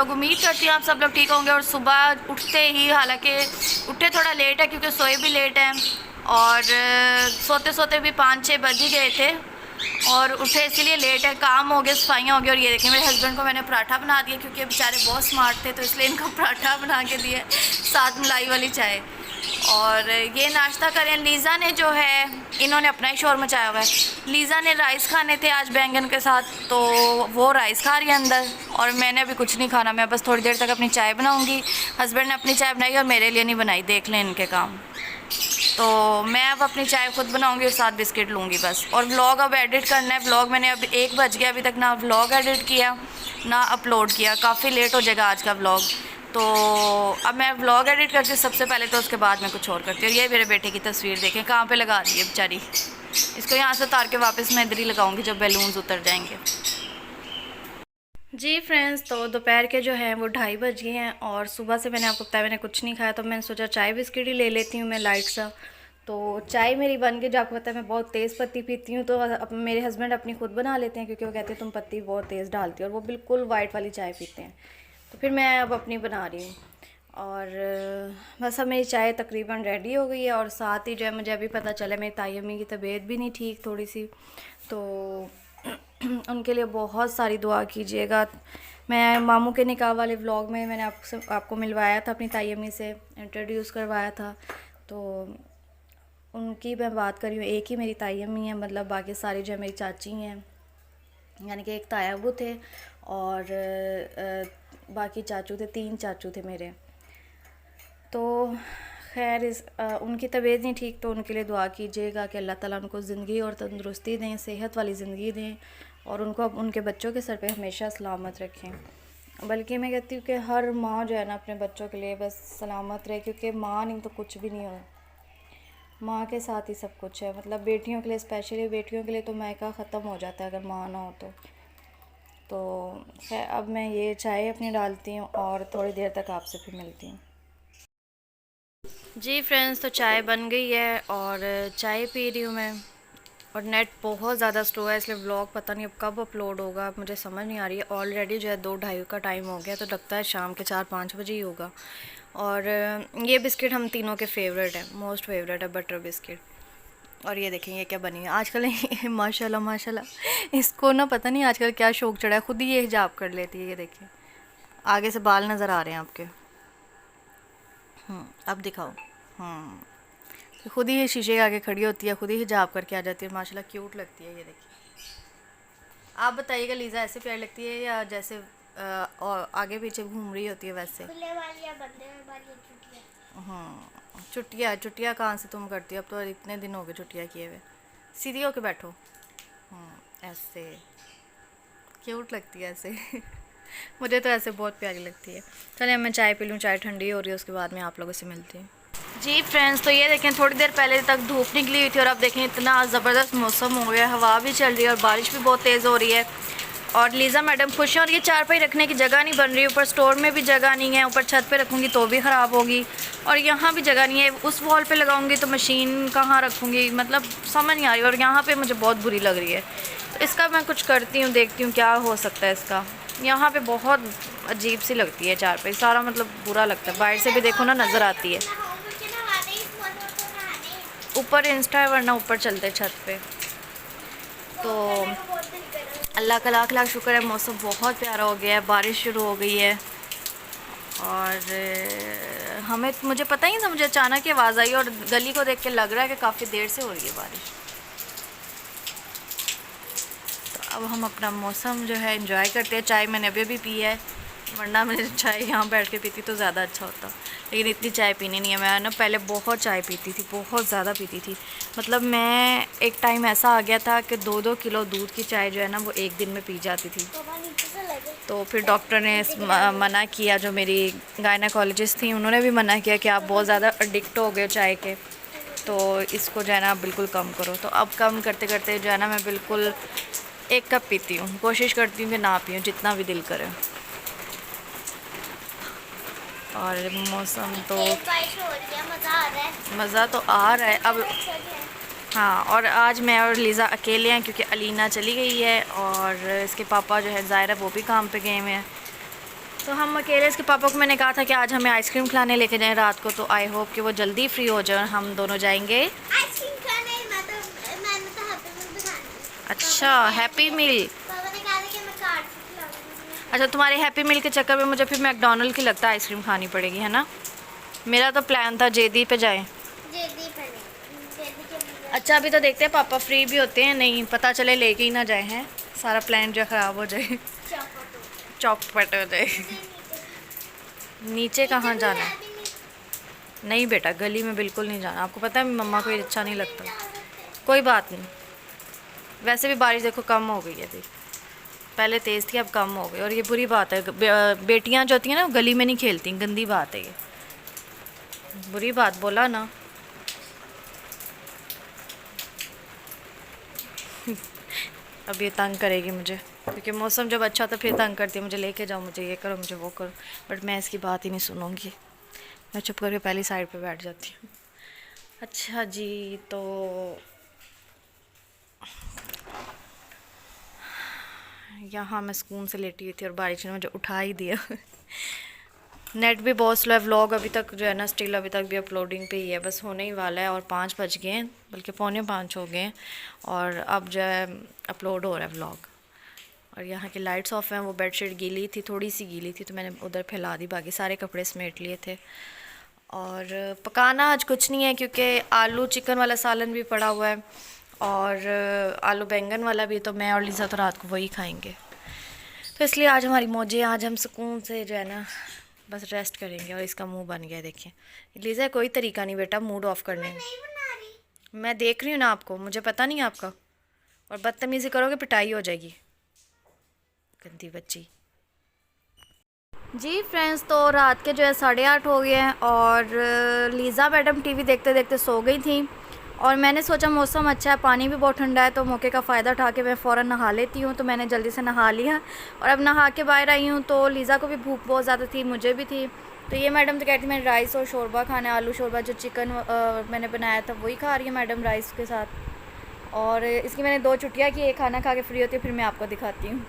लोग। उम्मीद करती हूँ आप सब लोग ठीक होंगे। और सुबह उठते ही, हालांकि उठे थोड़ा लेट है क्योंकि सोए भी लेट हैं, और सोते सोते भी 5-6 बज ही गए थे, और उठे इसीलिए लेट है। काम हो गया, सफाइयाँ हो गई। और ये देखिए मेरे हस्बैंड को मैंने पराठा बना दिया क्योंकि बेचारे बहुत स्मार्ट थे, तो इसलिए इनको पराठा बना के दिए, साथ मलाई वाली चाय। और ये नाश्ता करें। लीज़ा ने जो है, इन्होंने अपना ही शोर मचाया हुआ है। लीज़ा ने राइस खाने थे आज बैंगन के साथ, तो वो राइस खा रही है अंदर, और मैंने अभी कुछ नहीं खाना। मैं बस थोड़ी देर तक अपनी चाय बनाऊंगी। हस्बैंड ने अपनी चाय बनाई और मेरे लिए नहीं बनाई, देख लें इनके काम। तो मैं अब अपनी चाय खुद बनाऊंगी और साथ बिस्किट लूँगी बस। और व्लॉग अब एडिट करना है। व्लॉग मैंने अभी 1 बज गया, अभी तक ना व्लॉग एडिट किया ना अपलोड किया। काफ़ी लेट हो जाएगा आज का व्लॉग। तो अब मैं व्लॉग एडिट करती हूँ सबसे पहले, तो उसके बाद मैं कुछ और करती हूँ। ये मेरे बेटे की तस्वीर देखें कहाँ पे लगा दी है बेचारी। इसको यहाँ से उतार के वापस मैं इधर ही लगाऊंगी जब बैलून्स उतर जाएंगे। जी फ्रेंड्स, तो दोपहर के जो हैं वो 2:30 बज गए हैं, और सुबह से मैंने आपको बताया मैंने कुछ नहीं खाया, तो मैंने सोचा चाय बिस्किट ही ले लेती हूँ मैं लाइट सा। तो चाय मेरी बन गई। जो आपको पता है मैं बहुत तेज़ पत्ती पीती हूँ, तो अब मेरे हस्बैंड अपनी खुद बना लेते हैं क्योंकि वो कहते हैं तुम पत्ती बहुत तेज़ डालती हो, और वो बिल्कुल वाइट वाली चाय पीते हैं। तो फिर मैं अब अपनी बना रही हूँ। और बस अब मेरी चाय तकरीबन रेडी हो गई है। और साथ ही जो है मुझे अभी पता चला मेरी ताई अम्मी की तबीयत भी नहीं ठीक थोड़ी सी, तो उनके लिए बहुत सारी दुआ कीजिएगा। मैं मामू के निकाह वाले व्लॉग में मैंने आपको मिलवाया था, अपनी ताई अम्मी से इंट्रोड्यूस करवाया था, तो उनकी मैं बात कर रही हूँ। एक ही मेरी ताई अम्मी है, मतलब बाकी सारी जो है मेरी चाची हैं, यानी कि एक ताया अबू थे और बाकी चाचू थे, 3 चाचू थे मेरे। तो खैर उनकी तबीयत नहीं ठीक, तो उनके लिए दुआ कीजिएगा कि अल्लाह ताला उनको ज़िंदगी और तंदुरुस्ती दें, सेहत वाली ज़िंदगी दें, और उनको उनके बच्चों के सर पे हमेशा सलामत रखें। बल्कि मैं कहती हूँ कि हर माँ जो है ना अपने बच्चों के लिए बस सलामत रहे, क्योंकि माँ नहीं तो कुछ भी नहीं हो। माँ के साथ ही सब कुछ है। मतलब बेटियों के लिए, स्पेशली बेटियों के लिए तो मायका ख़त्म हो जाता है अगर माँ ना हो तो खैर अब मैं ये चाय अपनी डालती हूँ और थोड़ी देर तक आपसे फिर मिलती हूँ। जी फ्रेंड्स, तो चाय बन गई है और चाय पी रही हूँ मैं। और नेट बहुत ज़्यादा स्लो है, इसलिए व्लॉग पता नहीं अब कब अपलोड होगा, अब मुझे समझ नहीं आ रही है। ऑलरेडी जो है 2-2:30 का टाइम हो गया, तो लगता है शाम के 4-5 बजे ही होगा। और ये बिस्किट हम तीनों के फेवरेट है, मोस्ट फेवरेट है बटर बिस्किट। और ये देखें ये क्या बनी है आजकल माशाल्लाह माशाल्लाह, इसको ना पता नहीं आजकल क्या शौक चढ़ा है, खुद ही ये हिजाब कर लेती है। ये देखिए आगे से बाल नज़र आ रहे हैं आपके। अब दिखाओ। तो खुद ही ये शीशे के आगे खड़ी होती है, खुद ही हिजाब करके आ जाती है, माशाल्लाह क्यूट लगती है। ये देखिए, आप बताइएगा लीज़ा ऐसे प्यारी लगती है या जैसे और आगे पीछे घूम रही होती है वैसे? चुटिया चुटिया कहाँ से तुम करती हो, अब तो इतने दिन हो गए चुटिया किए हुए। सीधी होके बैठो। ऐसे क्यूट लगती है ऐसे मुझे तो ऐसे बहुत प्यारी लगती है। चलिए मैं चाय पी लूँ, चाय ठंडी हो रही है, उसके बाद मैं आप लोगों से मिलती हूँ। जी फ्रेंड्स, तो ये देखें थोड़ी देर पहले तक धूप निकली हुई थी, और अब देखें इतना ज़बरदस्त मौसम हो गया, हवा भी चल रही है और बारिश भी बहुत तेज़ हो रही है। और लीज़ा मैडम खुश हैं। और ये चारपाई रखने की जगह नहीं बन रही, ऊपर स्टोर में भी जगह नहीं है, ऊपर छत पे रखूँगी तो भी ख़राब होगी, और यहाँ भी जगह नहीं है। उस वॉल पे लगाऊँगी तो मशीन कहाँ रखूँगी, मतलब समझ नहीं आ रही। और यहाँ पे मुझे बहुत बुरी लग रही है, तो इसका मैं कुछ करती हूँ, देखती हूँ क्या हो सकता है इसका। यहाँ पे बहुत अजीब सी लगती है चारपाई, सारा मतलब बुरा लगता है, बाहर से भी देखो ना नज़र आती है। ऊपर इंस्टा है, वरना ऊपर चलते छत पे। तो अल्लाह का लाख लाख शुक्र है, मौसम बहुत प्यारा हो गया है, बारिश शुरू हो गई है। और मुझे पता ही नहीं था, मुझे अचानक ही आवाज़ आई और गली को देख के लग रहा है कि काफ़ी देर से हो रही है बारिश। तो अब हम अपना मौसम जो है एंजॉय करते हैं। चाय मैंने अभी भी पी है, वरना मैंने चाय यहाँ बैठ के पीती तो ज़्यादा अच्छा होता, लेकिन इतनी चाय पीनी नहीं है। मैं ना पहले बहुत चाय पीती थी, बहुत ज़्यादा पीती थी। मतलब मैं एक टाइम ऐसा आ गया था कि 2-2 किलो दूध की चाय जो है ना वो एक दिन में पी जाती थी। तो फिर डॉक्टर ने मना किया, जो मेरी गायनेकोलॉजिस्ट थी उन्होंने भी मना किया कि आप बहुत ज़्यादा एडिक्ट हो गए चाय के, तो इसको जो है ना बिल्कुल कम करो। तो अब कम करते करते जो है ना मैं बिल्कुल 1 कप पीती हूँ, कोशिश करती हूँ कि ना पीऊँ, जितना भी दिल करे। और मौसम तो मज़ा तो आ रहा है अब। हाँ, और आज मैं और लीज़ा अकेले हैं क्योंकि अलीना चली गई है और इसके पापा जो है ज़ाहिर है वो भी काम पे गए हुए हैं। तो हम अकेले, इसके पापा को मैंने कहा था कि आज हमें आइसक्रीम खिलाने लेके जाएं रात को, तो आई होप कि वो जल्दी फ्री हो जाए और हम दोनों जाएंगे आइसक्रीम खाने। मैंने तो हैप्पी मील दिखाना है। अच्छा हैप्पी मील। पापा ने कहा था कि मैं कार्ड से खिलाऊंगी। अच्छा तुम्हारे हैप्पी मील के चक्कर में मुझे फिर मैकडोनल्ड की लगता है आइसक्रीम खानी पड़ेगी, है ना। मेरा तो प्लान था जेदी पे जाएं। जेदी पे नहीं, जेदी के लिए। अच्छा अभी तो देखते हैं पापा फ्री भी होते हैं, नहीं पता चले लेके ही ना जाए हैं, सारा प्लान जो ख़राब हो जाए, चौपट हो जाए। नीचे कहाँ जाना है? नहीं बेटा गली में बिल्कुल नहीं जाना, आपको पता है मम्मा को ये अच्छा नहीं लगता। कोई बात नहीं, वैसे भी बारिश देखो कम हो गई है अभी, पहले तेज़ थी अब कम हो गई, और ये बुरी बात है, बेटियां जो होती हैं ना वो गली में नहीं खेलती, गंदी बात है ये, बुरी बात बोला ना। अब ये तंग करेगी मुझे, क्योंकि मौसम जब अच्छा तो फिर तंग करती है, मुझे लेके जाओ, मुझे ये करो, मुझे वो करो, बट मैं इसकी बात ही नहीं सुनूंगी, मैं चुप करके पहली साइड पे बैठ जाती हूँ। अच्छा जी, तो यहाँ मैं सुकून से लेटी हुई थी और बारिश ने मुझे उठा ही दिया। नेट भी बहुत स्लो है, व्लॉग अभी तक जो है ना स्टिल अभी तक भी अपलोडिंग पे ही है, बस होने ही वाला है, और 5 बज गए हैं, बल्कि 4:45 हो गए हैं, और अब जो है अपलोड हो रहा है व्लॉग। और यहाँ की लाइट्स ऑफ हैं, वो बेडशीट गीली थी, थोड़ी सी गीली थी तो मैंने उधर फैला दी, बाकी सारे कपड़े समेट लिए थे। और पकाना आज कुछ नहीं है, क्योंकि आलू चिकन वाला सालन भी पड़ा हुआ है, और आलू बैंगन वाला भी, तो मैं और लीज़ा तो रात को वही खाएंगे, तो इसलिए आज हमारी मौजें, आज हम सुकून से जो है ना बस रेस्ट करेंगे। और इसका मुंह बन गया देखिए, लीज़ा कोई तरीका नहीं बेटा मूड ऑफ करने में। नहीं बना रही। मैं देख रही हूँ ना आपको, मुझे पता नहीं आपका, और बदतमीज़ी करोगे पिटाई हो जाएगी, गंदी बच्ची। जी फ्रेंड्स, तो रात के जो है 8:30 हो गए हैं, और लीज़ा मैडम टीवी देखते देखते सो गई थी, और मैंने सोचा मौसम अच्छा है, पानी भी बहुत ठंडा है, तो मौके का फ़ायदा उठा के मैं फ़ौरन नहा लेती हूँ, तो मैंने जल्दी से नहा लिया, और अब नहा के बाहर आई हूँ, तो लीज़ा को भी भूख बहुत ज़्यादा थी, मुझे भी थी, तो ये मैडम तो कहती मैंने राइस और शोरबा खाना है, आलू शोरबा जो चिकन मैंने बनाया था वही खा रही है मैडम राइस के साथ, और इसकी मैंने 2 छुट्टियाँ की, एक खाना खा के फ्री होती है, फिर मैं आपको दिखाती हूँ।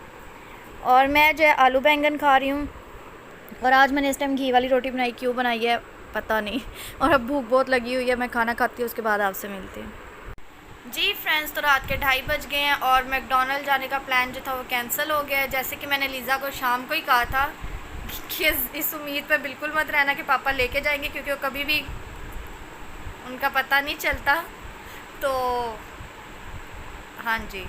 और मैं जो है आलू बैंगन खा रही हूँ, और आज मैंने इस टाइम घी वाली रोटी बनाई, क्यों बनाई है पता नहीं, और अब भूख बहुत लगी हुई है, मैं खाना खाती हूँ उसके बाद आपसे मिलती हूँ। जी फ्रेंड्स, तो रात के 2:30 बज गए हैं, और मैकडोनल्ड जाने का प्लान जो था वो कैंसिल हो गया है, जैसे कि मैंने लीज़ा को शाम को ही कहा था कि इस उम्मीद पे बिल्कुल मत रहना कि पापा लेके जाएंगे, क्योंकि वो कभी भी उनका पता नहीं चलता, तो हाँ जी,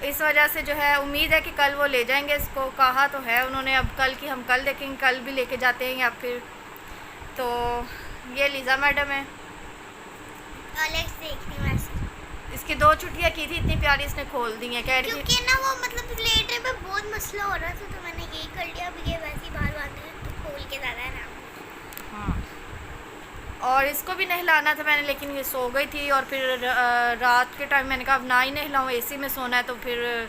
इस वजह से जो है उम्मीद है कि कल वो ले जाएंगे, इसको कहा तो है उन्होंने, अब कल की हम कल देखेंगे, कल भी लेके जाते हैं या फिर। तो ये लीज़ा मैडम है, इसकी 2 छुट्टियाँ की थी, इतनी प्यारी इसने खोल दी हैं, कह रही थी क्योंकि ना वो मतलब लेटर पे बहुत मसला हो रहा था, तो मैंने यही कर लिया, अब ये वैसे ही बाहर बांधे हैं, तो खोल के ज़्यादा है ना। हाँ, और इसको भी नहलाना था मैंने, लेकिन ये सो गई थी, और फिर रात के टाइम मैंने कहा अब ना ही नहलाऊँ, एसी में सोना है, तो फिर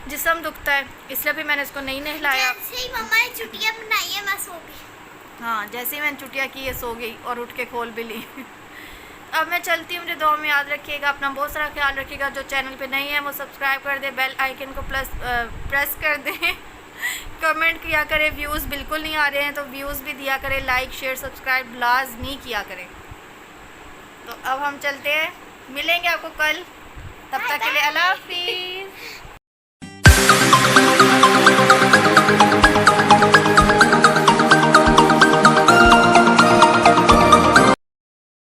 जिस्म दुखता है, इसलिए फिर मैंने इसको नहीं नहलाया। जैसे ही मम्मा ने छुट्टियाँ बनाई है मैं सो गई। हाँ, जैसे ही मैंने छुट्टियाँ की ये सो गई, और उठ के खोल भी ली। अब मैं चलती हूँ, मुझे दुआ में याद रखिएगा, अपना बहुत सारा ख्याल रखिएगा, जो चैनल पे नहीं है वो सब्सक्राइब कर दे, बेल आइकन को प्रेस कर दें, कमेंट किया करें, व्यूज़ बिल्कुल नहीं आ रहे हैं तो व्यूज़ भी दिया करें, लाइक शेयर सब्सक्राइब लाज़मी किया करें। तो अब हम चलते हैं, मिलेंगे आपको कल, तब तक के लिए अल्लाह हाफिज़।